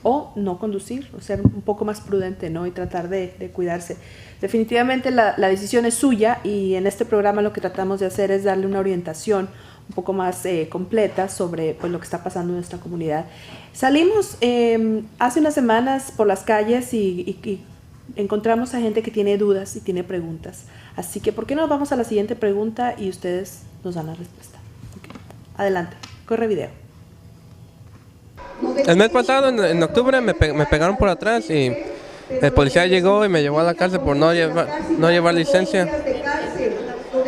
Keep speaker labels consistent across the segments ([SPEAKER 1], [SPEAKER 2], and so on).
[SPEAKER 1] o no conducir, o ser un poco más prudente, ¿no? Y tratar de cuidarse. Definitivamente la decisión es suya, y en este programa lo que tratamos de hacer es darle una orientación un poco más completa sobre pues, lo que está pasando en nuestra comunidad. Salimos hace unas semanas por las calles y encontramos a gente que tiene dudas y tiene preguntas. Así que, ¿por qué no vamos a la siguiente pregunta y ustedes nos dan la respuesta? Okay. Adelante, corre video.
[SPEAKER 2] El mes pasado, en octubre, me pegaron por atrás y el policía llegó y me llevó a la cárcel por no llevar licencia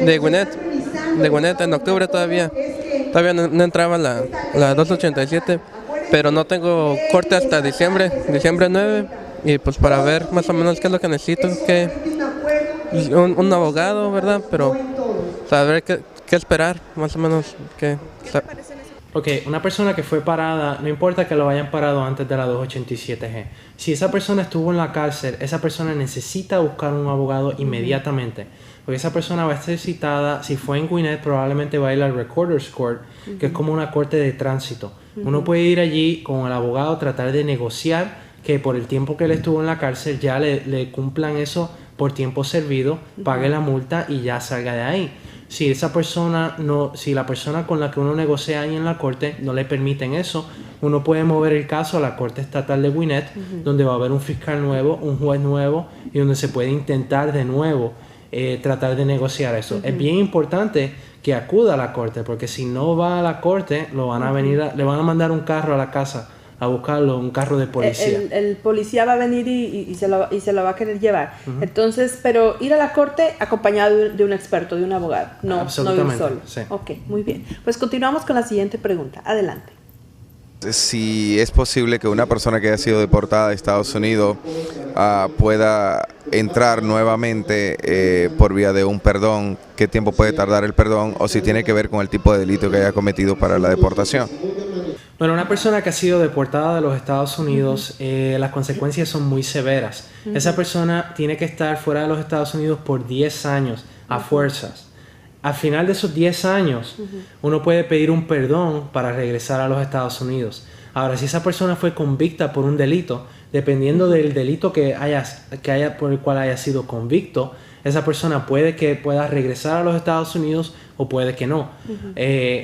[SPEAKER 2] de Gwinnett en octubre todavía no entraba la 287, pero no tengo corte hasta diciembre 9, y pues para ver más o menos qué es lo que necesito, un abogado, ¿verdad? Pero saber qué esperar, más o menos.
[SPEAKER 3] Ok, una persona que fue parada, no importa que lo hayan parado antes de la 287G. Si esa persona estuvo en la cárcel, esa persona necesita buscar un abogado inmediatamente. Porque esa persona va a estar citada, si fue en Gwinnett, probablemente va a ir al Recorder's Court, que es como una corte de tránsito. Uno puede ir allí con el abogado, tratar de negociar que por el tiempo que él estuvo en la cárcel ya le cumplan eso por tiempo servido, pague la multa y ya salga de ahí. Si esa persona si la persona con la que uno negocia ahí en la corte no le permiten eso, uno puede mover el caso a la Corte Estatal de Gwinnett, donde va a haber un fiscal nuevo, un juez nuevo, y donde se puede intentar de nuevo tratar de negociar eso. Es bien importante que acuda a la corte, porque si no va a la corte, le van a mandar un carro a la casa a buscarlo, un carro de policía.
[SPEAKER 1] El policía va a venir y se lo va a querer llevar. Entonces, pero ir a la corte acompañado de un experto, de un abogado, no ir solo.
[SPEAKER 3] Sí.
[SPEAKER 1] Ok, muy bien. Pues continuamos con la siguiente pregunta. Adelante.
[SPEAKER 4] Si es posible que una persona que haya sido deportada de Estados Unidos pueda entrar nuevamente por vía de un perdón, ¿qué tiempo puede tardar el perdón? O si tiene que ver con el tipo de delito que haya cometido para la deportación.
[SPEAKER 3] Bueno, una persona que ha sido deportada de los Estados Unidos, las consecuencias son muy severas. Esa persona tiene que estar fuera de los Estados Unidos por 10 años, a fuerzas. Al final de esos 10 años, uno puede pedir un perdón para regresar a los Estados Unidos. Ahora, si esa persona fue convicta por un delito, dependiendo del delito que haya por el cual haya sido convicto, esa persona pueda regresar a los Estados Unidos o puede que no.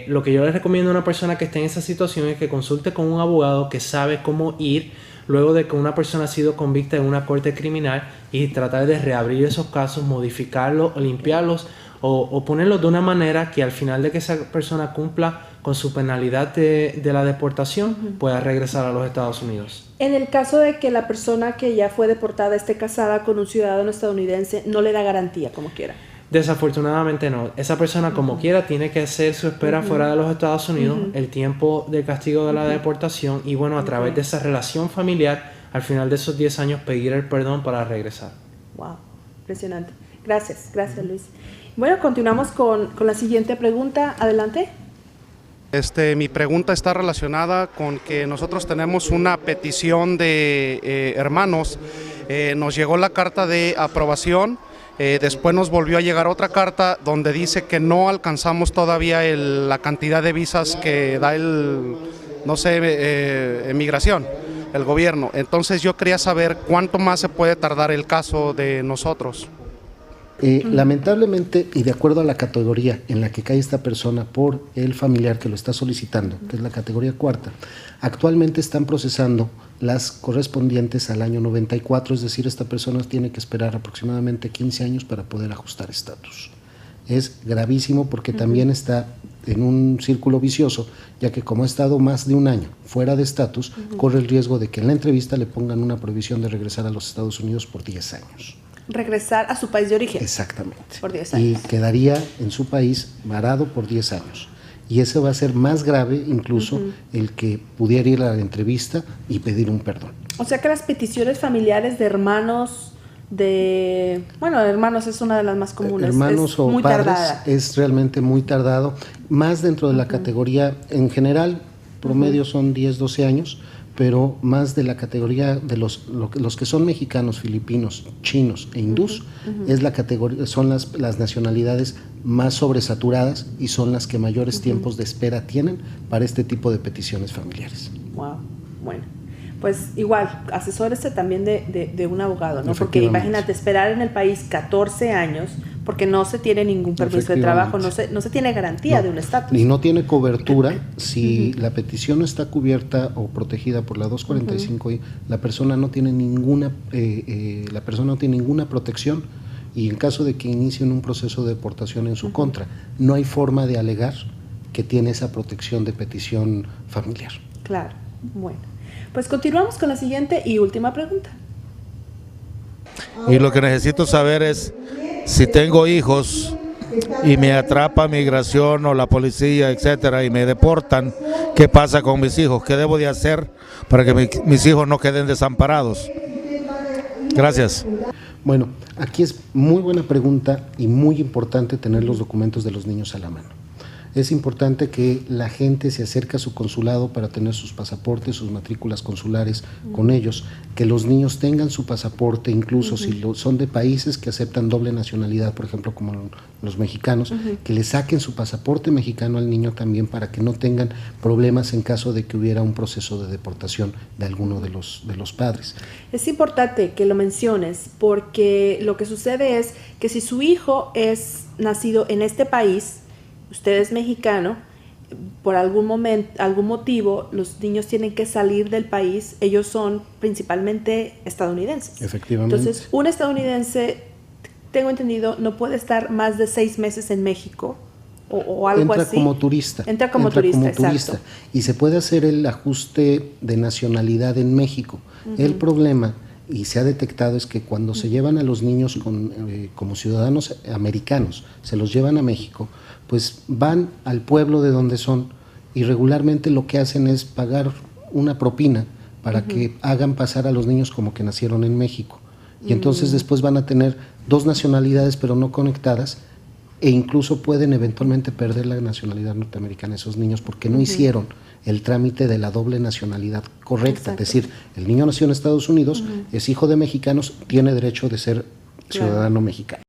[SPEAKER 3] Lo que yo les recomiendo a una persona que esté en esa situación es que consulte con un abogado que sabe cómo ir luego de que una persona ha sido convicta en una corte criminal y tratar de reabrir esos casos, modificarlos, limpiarlos o ponerlos de una manera que al final de que esa persona cumpla con su penalidad de la deportación pueda regresar a los Estados Unidos.
[SPEAKER 1] En el caso de que la persona que ya fue deportada esté casada con un ciudadano estadounidense, no le da garantía como quiera.
[SPEAKER 3] Desafortunadamente no. Esa persona como quiera tiene que hacer su espera fuera de los Estados Unidos, el tiempo de castigo de la deportación y bueno, a través de esa relación familiar, al final de esos 10 años pedir el perdón para regresar.
[SPEAKER 1] Wow, impresionante. Gracias Luis. Bueno, continuamos con la siguiente pregunta. Adelante.
[SPEAKER 5] Mi pregunta está relacionada con que nosotros tenemos una petición de hermanos. Nos llegó la carta de aprobación, después nos volvió a llegar otra carta donde dice que no alcanzamos todavía la cantidad de visas que da migración, el gobierno. Entonces yo quería saber cuánto más se puede tardar el caso de nosotros.
[SPEAKER 6] Lamentablemente, y de acuerdo a la categoría en la que cae esta persona por el familiar que lo está solicitando, que es la categoría cuarta, actualmente están procesando las correspondientes al año 94, es decir, esta persona tiene que esperar aproximadamente 15 años para poder ajustar estatus. Es gravísimo porque también está en un círculo vicioso, ya que como ha estado más de un año fuera de estatus, corre el riesgo de que en la entrevista le pongan una prohibición de regresar a los Estados Unidos por 10 años.
[SPEAKER 1] Regresar a su país de origen.
[SPEAKER 6] Exactamente.
[SPEAKER 1] Por 10 años.
[SPEAKER 6] Y quedaría en su país varado por 10 años. Y eso va a ser más grave incluso el que pudiera ir a la entrevista y pedir un perdón.
[SPEAKER 1] O sea que las peticiones familiares de hermanos, hermanos es una de las más comunes.
[SPEAKER 6] Hermanos
[SPEAKER 1] es
[SPEAKER 6] o
[SPEAKER 1] muy
[SPEAKER 6] padres
[SPEAKER 1] tardada.
[SPEAKER 6] Es realmente muy tardado. Más dentro de la categoría, en general, promedio son 10, 12 años, pero más de la categoría de los que son mexicanos, filipinos, chinos e hindús, es la categoría, son las nacionalidades más sobresaturadas y son las que mayores tiempos de espera tienen para este tipo de peticiones familiares.
[SPEAKER 1] Wow, bueno. pues igual, asesórese también de un abogado, ¿no? Porque
[SPEAKER 6] Efectivamente.
[SPEAKER 1] imagínate esperar en el país 14 años porque no se tiene ningún permiso de trabajo, no se tiene garantía de un estatus.
[SPEAKER 6] Y no tiene cobertura si la petición no está cubierta o protegida por la 245I, la persona no tiene ninguna protección, y en caso de que inicien un proceso de deportación en su contra, no hay forma de alegar que tiene esa protección de petición familiar.
[SPEAKER 1] Claro, bueno. Pues continuamos con la siguiente y última pregunta.
[SPEAKER 7] Y lo que necesito saber es si tengo hijos y me atrapa migración o la policía, etcétera, y me deportan, ¿qué pasa con mis hijos? ¿Qué debo de hacer para que mis hijos no queden desamparados? Gracias.
[SPEAKER 6] Bueno, aquí es muy buena pregunta y muy importante tener los documentos de los niños a la mano. Es importante que la gente se acerque a su consulado para tener sus pasaportes, sus matrículas consulares con ellos, que los niños tengan su pasaporte, incluso si son de países que aceptan doble nacionalidad, por ejemplo, como los mexicanos, que le saquen su pasaporte mexicano al niño también para que no tengan problemas en caso de que hubiera un proceso de deportación de alguno de los padres.
[SPEAKER 1] Es importante que lo menciones porque lo que sucede es que si su hijo es nacido en este país, usted es mexicano, por algún motivo los niños tienen que salir del país, ellos son principalmente estadounidenses.
[SPEAKER 6] Efectivamente.
[SPEAKER 1] Entonces, un estadounidense, tengo entendido, no puede estar más de 6 meses en México o algo
[SPEAKER 6] Entra
[SPEAKER 1] así.
[SPEAKER 6] como turista.
[SPEAKER 1] Entra como turista, exacto.
[SPEAKER 6] Y se puede hacer el ajuste de nacionalidad en México. El problema, y se ha detectado, es que cuando se llevan a los niños como ciudadanos americanos, se los llevan a México, pues van al pueblo de donde son y regularmente lo que hacen es pagar una propina para que hagan pasar a los niños como que nacieron en México. Y entonces después van a tener 2 nacionalidades pero no conectadas, e incluso pueden eventualmente perder la nacionalidad norteamericana esos niños porque no hicieron el trámite de la doble nacionalidad correcta.
[SPEAKER 1] Exacto.
[SPEAKER 6] Es decir, el niño nació en Estados Unidos, es hijo de mexicanos, tiene derecho de ser ciudadano mexicano.